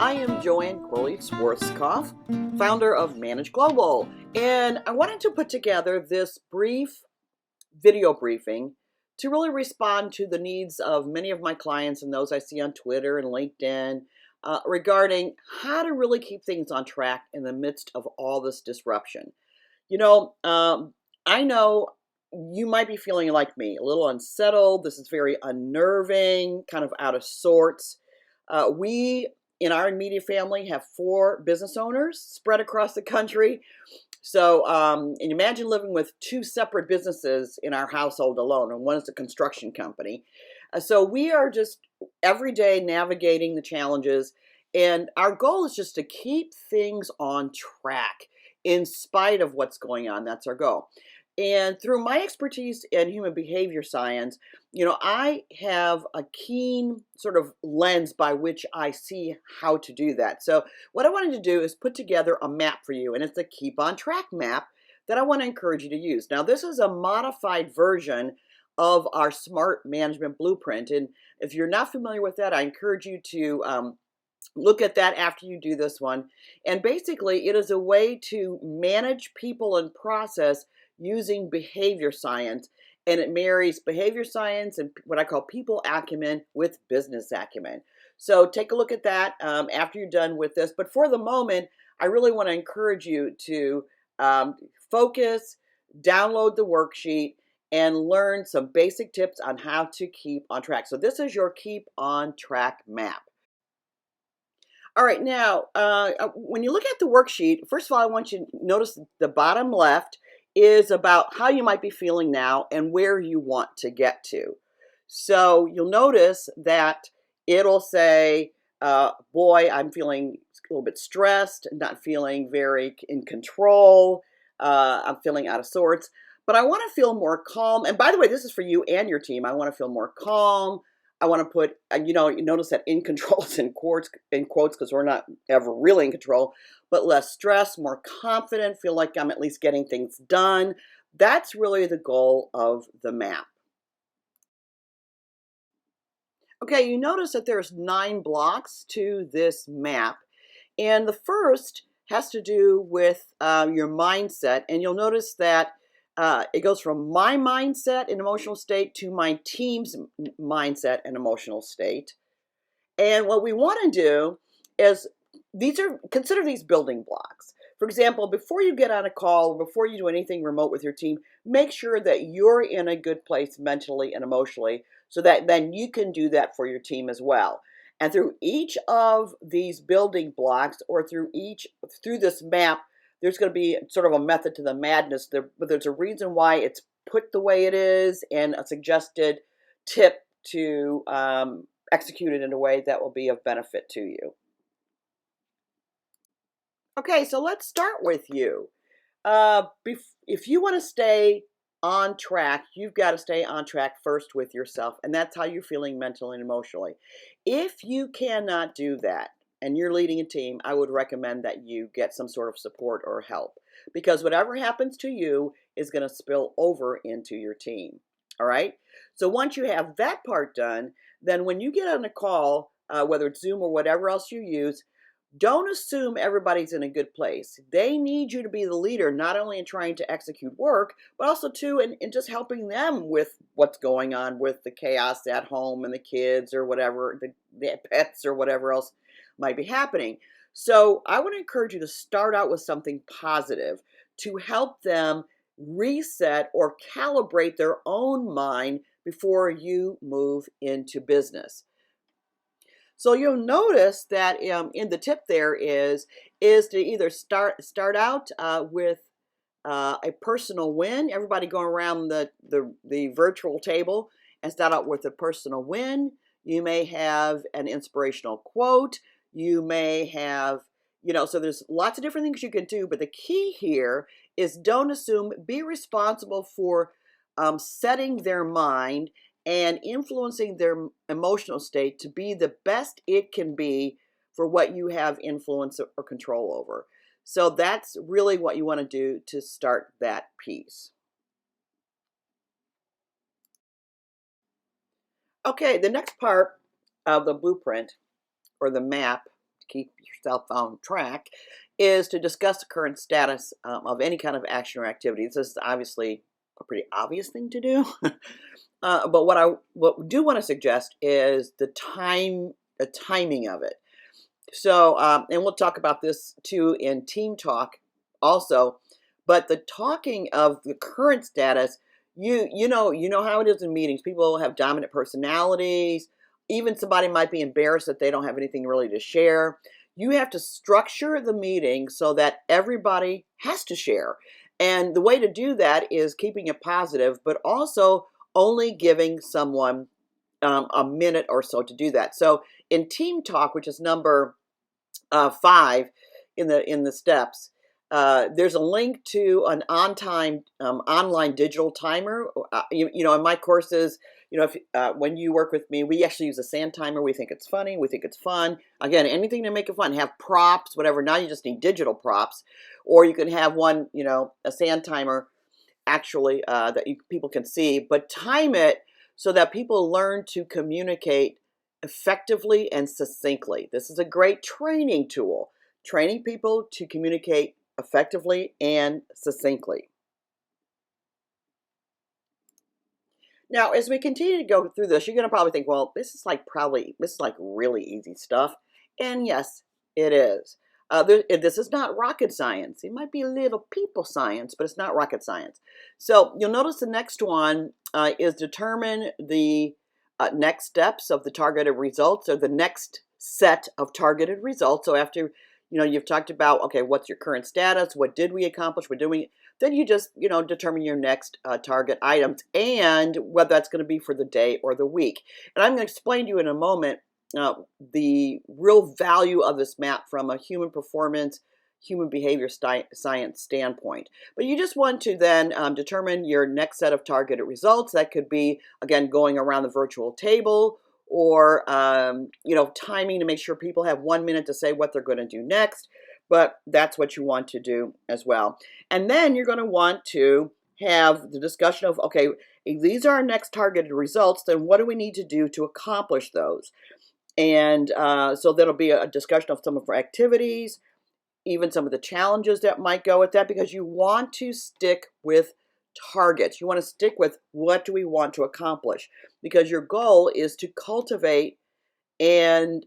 I am Joanne Corley-Schwarzkopf, founder of Manage Global, and I wanted to put together this brief video briefing to really respond to the needs of many of my clients and those I see on Twitter and LinkedIn regarding how to really keep things on track in the midst of all this disruption. You know, I know you might be feeling like me, a little unsettled. This is very unnerving, kind of out of sorts. We in our immediate family have 4 business owners spread across the country. So, and imagine living with 2 separate businesses in our household alone, and one is a construction company. So we are just every day navigating the challenges, and our goal is just to keep things on track in spite of what's going on. That's our goal. And through my expertise in human behavior science, I have a keen sort of lens by which I see how to do that. So what I wanted to do is put together a map for you, and it's a Keep on Track map that I want to encourage you to use. Now, this is a modified version of our Smart Management Blueprint, and if you're not familiar with that, I encourage you to look at that after you do this one. And basically, it is a way to manage people and process using behavior science, and it marries behavior science and what I call people acumen with business acumen. So take a look at that after you're done with this. But for the moment, I really want to encourage you to focus, download the worksheet, and learn some basic tips on how to keep on track. So this is your Keep on Track map. All right, now, when you look at the worksheet, first of all, I want you to notice the bottom left is about how you might be feeling now and where you want to get to. So you'll notice that it'll say, boy, I'm feeling a little bit stressed, not feeling very in control, I'm feeling out of sorts, but I want to feel more calm. And by the way, this is for you and your team. I want to feel more calm. I want to put, you notice that in control is in quotes because we're not ever really in control, but less stress, more confident, feel like I'm at least getting things done. That's really the goal of the map. Okay, you notice that there's 9 blocks to this map, and the first has to do with your mindset, and you'll notice that it goes from my mindset and emotional state to my team's mindset and emotional state. And what we want to do is consider these building blocks. For example, before you get on a call, before you do anything remote with your team, make sure that you're in a good place mentally and emotionally so that then you can do that for your team as well. And through each of these building blocks or through this map, there's going to be sort of a method to the madness there, but there's a reason why it's put the way it is and a suggested tip to execute it in a way that will be of benefit to you. Okay, so let's start with you. If you want to stay on track, you've got to stay on track first with yourself, and that's how you're feeling mentally and emotionally. If you cannot do that, and you're leading a team, I would recommend that you get some sort of support or help, because whatever happens to you is going to spill over into your team. All right? So once you have that part done, then when you get on a call, whether it's Zoom or whatever else you use, don't assume everybody's in a good place. They need you to be the leader, not only in trying to execute work, but also too in just helping them with what's going on with the chaos at home and the kids or whatever, the pets or whatever else might be happening. So I want to encourage you to start out with something positive to help them reset or calibrate their own mind before you move into business. So you'll notice that in the tip there is to either start out with a personal win. Everybody going around the virtual table and start out with a personal win. You may have an inspirational quote. You may have, so there's lots of different things you can do. But the key here is don't assume, be responsible for setting their mind and influencing their emotional state to be the best it can be for what you have influence or control over. So that's really what you want to do to start that piece. Okay, the next part of the blueprint or the map to keep yourself on track, is to discuss the current status of any kind of action or activity. This is obviously a pretty obvious thing to do. But what I do want to suggest is the timing of it. So, and we'll talk about this too in team talk also. But the talking of the current status, you know how it is in meetings. People have dominant personalities. Even somebody might be embarrassed that they don't have anything really to share. You have to structure the meeting so that everybody has to share. And the way to do that is keeping it positive, but also only giving someone a minute or so to do that. So in team talk, which is number 5 in the steps, there's a link to an on-time online digital timer. You know, in my courses, you know, if when you work with me, we actually use a sand timer. We think it's funny. We think it's fun. Again, anything to make it fun. Have props, whatever. Now you just need digital props, or you can have one, you know, a sand timer actually that people can see, but time it so that people learn to communicate effectively and succinctly. This is a great training tool, training people to communicate effectively and succinctly. Now, as we continue to go through this, you're going to probably think, well, this is like really easy stuff. And yes, it is. This is not rocket science. It might be a little people science, but it's not rocket science. So you'll notice the next one is determine the next steps of the targeted results, or the next set of targeted results. So after, you know, you've talked about, okay, what's your current status? What did we accomplish? We're doing. Then you just, you know, determine your next target items and whether that's going to be for the day or the week. And I'm going to explain to you in a moment the real value of this map from a human performance, human behavior science standpoint. But you just want to then determine your next set of targeted results. That could be, again, going around the virtual table, or you know, timing to make sure people have 1 minute to say what they're going to do next. But that's what you want to do as well. And then you're going to want to have the discussion of, okay, if these are our next targeted results, then what do we need to do to accomplish those? And so there'll be a discussion of some of our activities, even some of the challenges that might go with that, because you want to stick with targets. You want to stick with what do we want to accomplish, because your goal is to cultivate and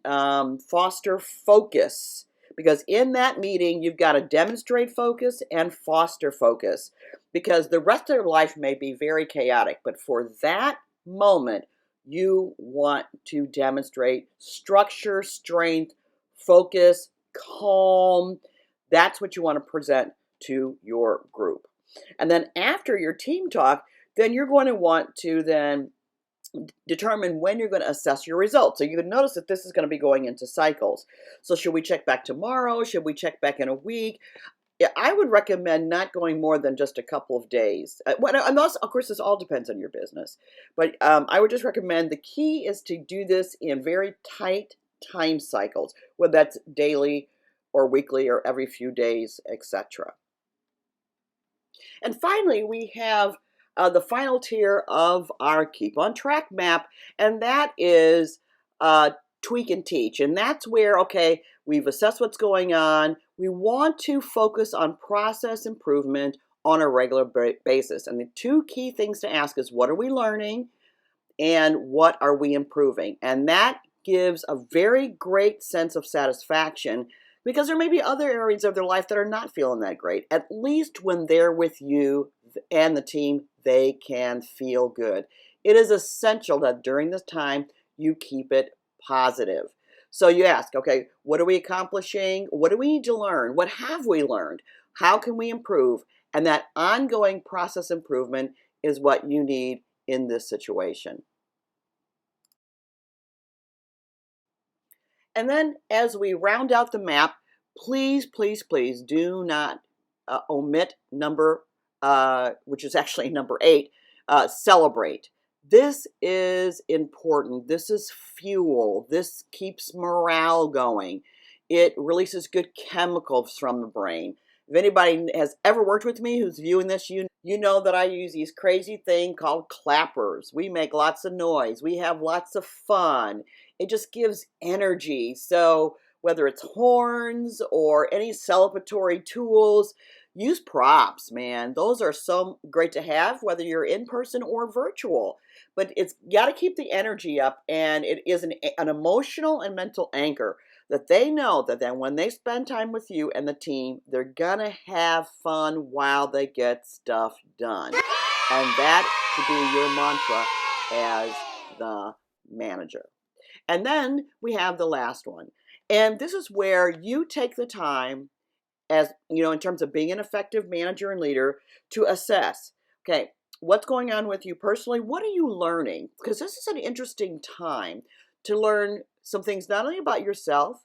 foster focus. Because in that meeting, you've got to demonstrate focus and foster focus, because the rest of your life may be very chaotic, but for that moment, you want to demonstrate structure, strength, focus, calm. That's what you want to present to your group. And then after your team talk, then you're going to want to then determine when you're going to assess your results. So you can notice that this is going to be going into cycles. So should we check back tomorrow? Should we check back in a week? Yeah, I would recommend not going more than just a couple of days. And also, of course, this all depends on your business. But I would just recommend the key is to do this in very tight time cycles, whether that's daily or weekly or every few days, etc. And finally, we have the final tier of our Keep on Track map, and that is tweak and teach. And that's where, okay, we've assessed what's going on. We want to focus on process improvement on a regular basis. And the two key things to ask is, what are we learning and what are we improving? And that gives a very great sense of satisfaction, because there may be other areas of their life that are not feeling that great. At least when they're with you and the team, they can feel good. It is essential that during this time, you keep it positive. So you ask, okay, what are we accomplishing? What do we need to learn? What have we learned? How can we improve? And that ongoing process improvement is what you need in this situation. And then as we round out the map, please, please, please do not omit number, which is actually number 8, celebrate. This is important. This is fuel. This keeps morale going. It releases good chemicals from the brain. If anybody has ever worked with me who's viewing this, you know that I use these crazy thing called clappers. We make lots of noise. We have lots of fun. It just gives energy. So whether it's horns or any celebratory tools. Use props, man. Those are so great to have, whether you're in person or virtual. But it's got to keep the energy up, and it is an emotional and mental anchor that they know that then when they spend time with you and the team, they're gonna have fun while they get stuff done. And that should be your mantra as the manager. And then we have the last one. And this is where you take the time, as you know, in terms of being an effective manager and leader, to assess, okay, what's going on with you personally? What are you learning? Because this is an interesting time to learn some things not only about yourself,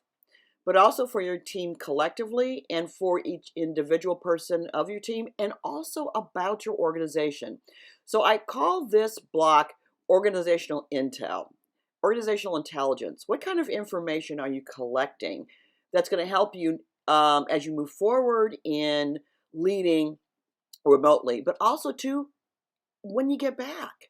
but also for your team collectively and for each individual person of your team, and also about your organization. So I call this block organizational intel, organizational intelligence. What kind of information are you collecting that's going to help you as you move forward in leading remotely, but also to when you get back?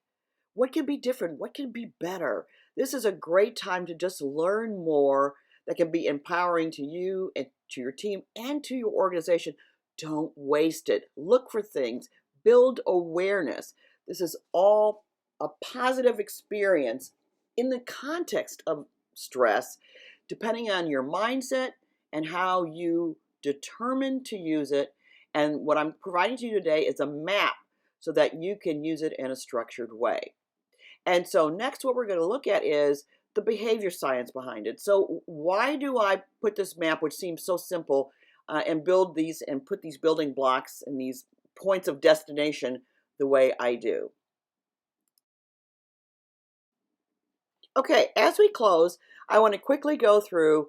What can be different? What can be better? This is a great time to just learn more that can be empowering to you and to your team and to your organization. Don't waste it. Look for things. Build awareness. This is all a positive experience in the context of stress, depending on your mindset and how you determine to use it. And what I'm providing to you today is a map so that you can use it in a structured way. And so next, what we're going to look at is the behavior science behind it. So why do I put this map, which seems so simple, and build these and put these building blocks and these points of destination the way I do? Okay, as we close, I want to quickly go through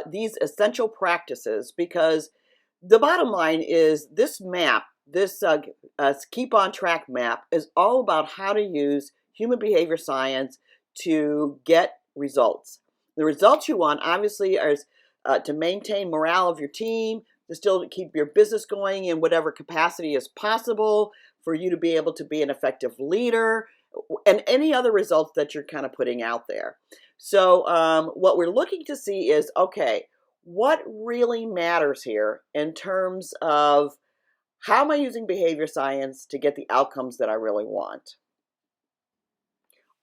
these essential practices, because the bottom line is this map, this Keep on Track map, is all about how to use human behavior science to get results. The results you want, obviously, are to maintain morale of your team, to still keep your business going in whatever capacity is possible, for you to be able to be an effective leader, and any other results that you're kind of putting out there. So what we're looking to see is, okay, what really matters here in terms of how am I using behavior science to get the outcomes that I really want?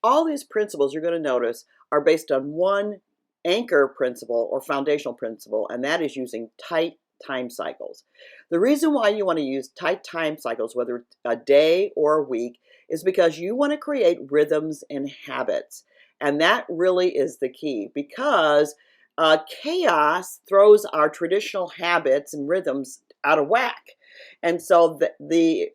All these principles, you're going to notice, are based on one anchor principle or foundational principle, and that is using tight time cycles. The reason why you want to use tight time cycles, whether a day or a week, is because you want to create rhythms and habits. And that really is the key, because chaos throws our traditional habits and rhythms out of whack. And so the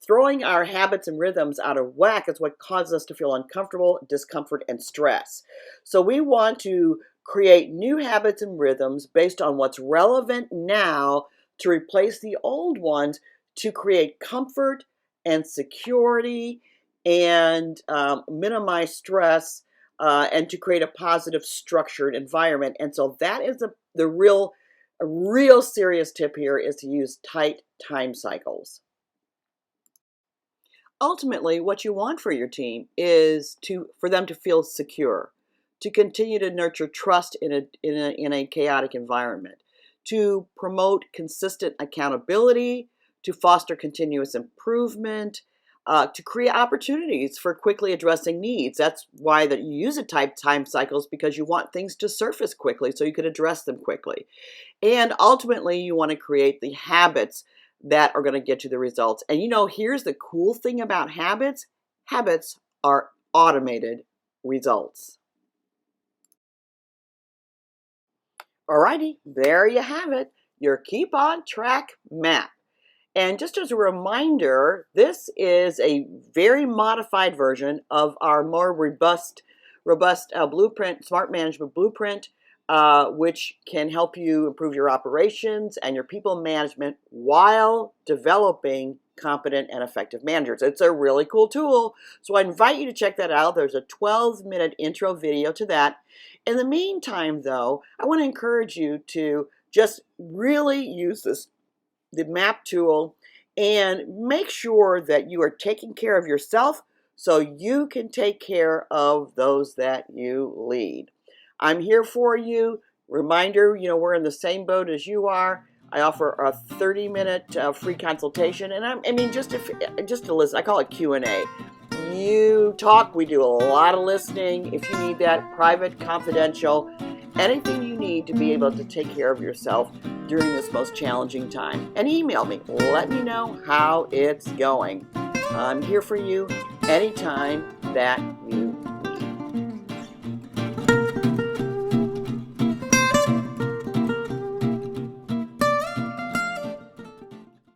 throwing our habits and rhythms out of whack is what causes us to feel uncomfortable, discomfort, and stress. So we want to create new habits and rhythms based on what's relevant now to replace the old ones, to create comfort and security and minimize stress, and to create a positive, structured environment. And so that is the real serious tip here, is to use tight time cycles. Ultimately, what you want for your team is for them to feel secure, to continue to nurture trust in a chaotic environment, to promote consistent accountability, to foster continuous improvement, to create opportunities for quickly addressing needs. That's why that you use tight time cycles, because you want things to surface quickly so you can address them quickly. And ultimately, you want to create the habits that are going to get you the results. And you know, here's the cool thing about habits. Habits are automated results. Alrighty, there you have it, your Keep on Track map. And just as a reminder, this is a very modified version of our more robust blueprint, Smart Management Blueprint, which can help you improve your operations and your people management while developing competent and effective managers. It's a really cool tool, so I invite you to check that out. There's a 12-minute intro video to that. In the meantime, though, I want to encourage you to just really use the map tool, and make sure that you are taking care of yourself so you can take care of those that you lead. I'm here for you. Reminder, we're in the same boat as you are. I offer a 30-minute free consultation, and I mean, just to listen. I call it Q&A. You talk, we do a lot of listening. If you need that, private, confidential, anything you need to be able to take care of yourself during this most challenging time. And email me. Let me know how it's going. I'm here for you anytime that you